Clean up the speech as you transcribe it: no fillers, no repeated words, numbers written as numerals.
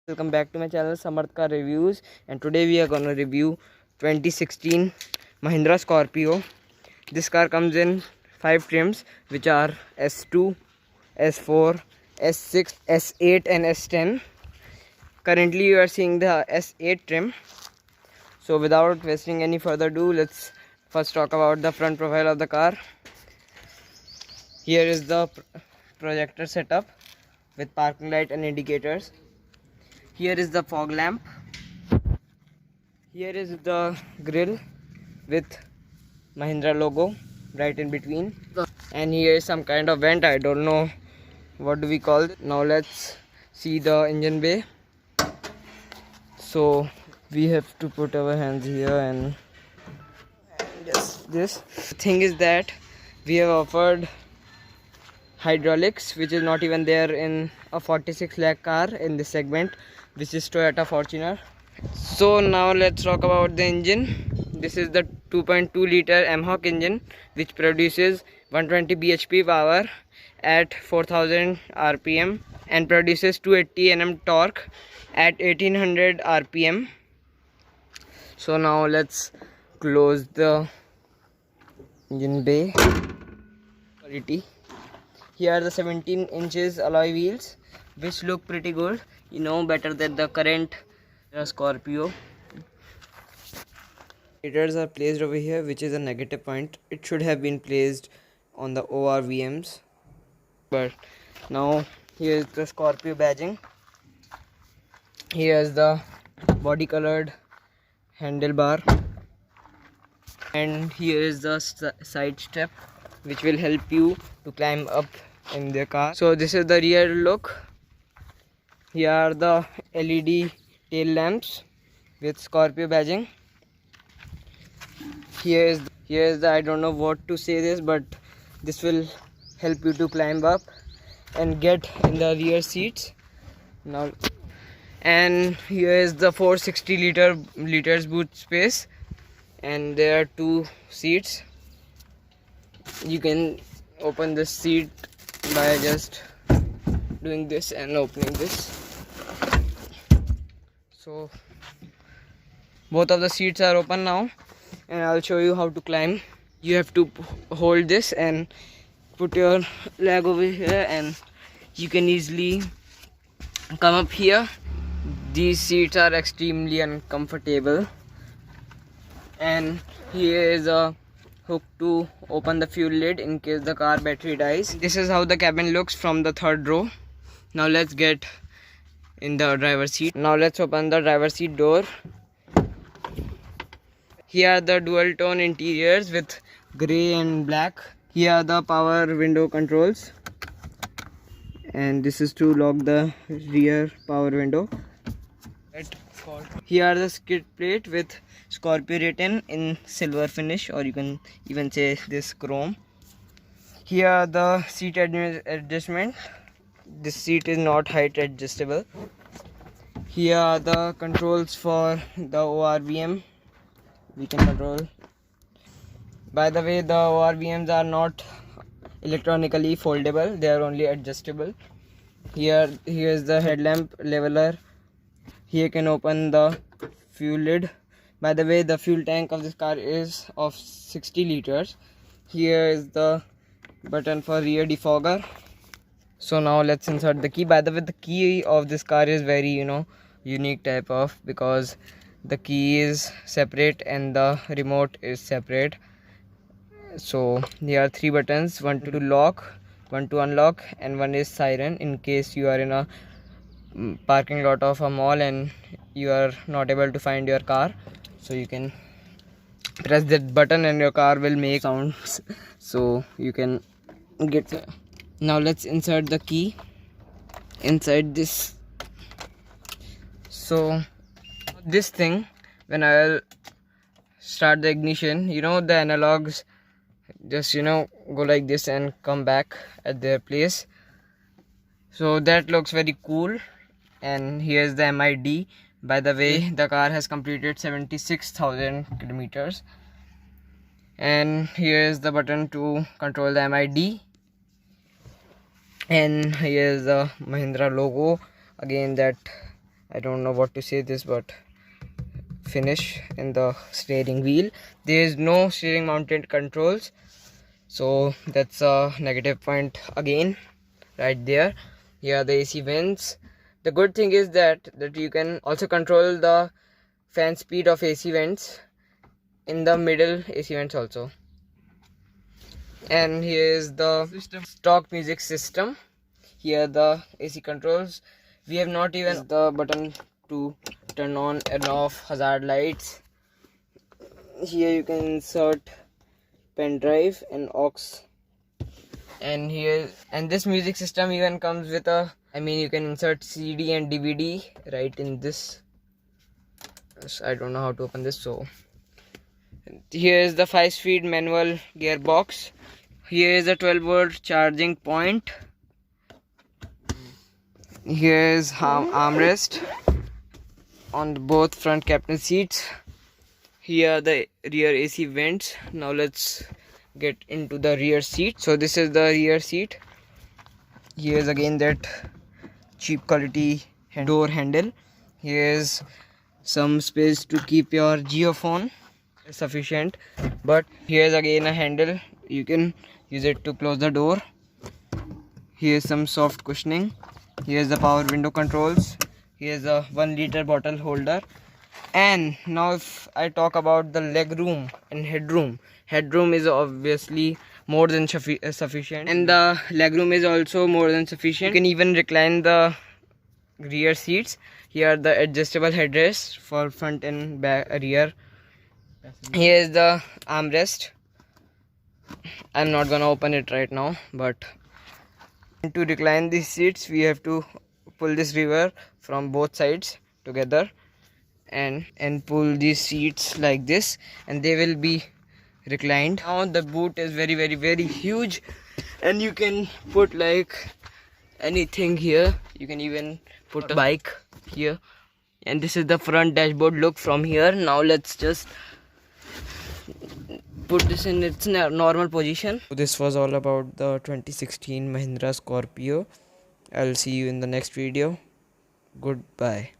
Welcome back to my channel Samarth Car Reviews, and today we are gonna review 2016 Mahindra Scorpio. This car comes in 5 trims, which are S2, S4, S6, S8 and S10. Currently you are seeing the S8 trim. So without wasting any further ado, let's first talk about the front profile of the car. Here is the projector setup with parking light and indicators. Here is the fog lamp. Here is the grill with Mahindra logo right in between. And here is some kind of vent. I don't know what do we call it. Now let's see the engine bay. So we have to put our hands here and just this. The thing is that we have offered hydraulics, which is not even there in a 46 lakh car in this segment, which is Toyota Fortuner. So now let's talk about the engine. This is the 2.2 liter M-Hawk engine, which produces 120 bhp power at 4000 rpm and produces 280 Nm torque at 1800 rpm. So now let's close the engine bay. Quality. Here are the 17 inches alloy wheels, which look pretty good, better than the current Scorpio. Indicators are placed over here, which is a negative point. It should have been placed on the ORVMs, but now here is the Scorpio badging. Here is the body colored handlebar, and here is the side step, which will help you to climb up in the car. So this is the rear look. Here are the LED tail lamps with Scorpio badging. Here is the I don't know what to say this, but this will help you to climb up and get in the rear seats. Now, and here is the 460 liters boot space, and there are 2 seats. You can open this seat by just doing this and opening this. So both of the seats are open now, and I'll show you how to climb. You have to hold this and put your leg over here, and you can easily come up here. These seats are extremely uncomfortable, and here is a hook to open the fuel lid in case the car battery dies. This is how the cabin looks from the 3rd row. Now let's get in the driver's seat. Now let's open the driver's seat door. Here are the dual tone interiors with grey and black. Here are the power window controls, and this is to lock the rear power window. Here are the skid plate with Scorpio written in silver finish, or you can even say this chrome. Here are the seat adjustment. This seat is not height adjustable. Here are the controls for the ORVM. We can control. By the way, the ORVMs are not electronically foldable, they are only adjustable. Here is the headlamp leveler. Here you can open the fuel lid. By the way, the fuel tank of this car is of 60 liters. Here is the button for rear defogger. So now let's insert the key. By the way, the key of this car is very unique type of, because the key is separate and the remote is separate. So there are 3 buttons, one to lock, one to unlock, and one is siren in case you are in a parking lot of a mall and you are not able to find your car. So you can press that button and your car will make sounds, so you can get there. Now let's insert the key inside this. So this thing, when I will start the ignition, the analogs just go like this and come back at their place. So that looks very cool. And here's the MID. By the way, the car has completed 76,000 kilometers. And here is the button to control the MID. And here is the Mahindra logo. Again, that I don't know what to say this, but finish in the steering wheel. There is no steering mounted controls, so that's a negative point again right there. Here are the AC vents. The good thing is that you can also control the fan speed of AC vents in the middle AC vents also. And here is the stock music system. Here the AC controls. We have not even the button to turn on and off hazard lights. Here you can insert pen drive and aux. And this music system even comes with a, you can insert CD and DVD right in this. I don't know how to open this. So here is the 5-speed manual gearbox. Here is a 12-volt charging point. Here is armrest on both front captain seats. Here are the rear AC vents. Now let's get into the rear seat. So this is the rear seat. Here is again that cheap quality door handle. Here is some space to keep your geophone, sufficient. But here is again a handle. You can use it to close the door. Here is some soft cushioning. Here is the power window controls. Here is a 1-liter bottle holder. And now if I talk about the leg room and headroom is obviously more than sufficient, and the legroom is also more than sufficient. You can even recline the rear seats. Here are the adjustable headrests for front and back rear. Here is the armrest. I'm not gonna open it right now, but to recline these seats we have to pull this lever from both sides together and pull these seats like this, and they will be reclined. Now the boot is very, very, very huge, and you can put like anything here. You can even put a bike here. And this is the front dashboard look from here. Now let's just put this in its normal position. This was all about the 2016 Mahindra Scorpio. I'll see you in the next video. Goodbye.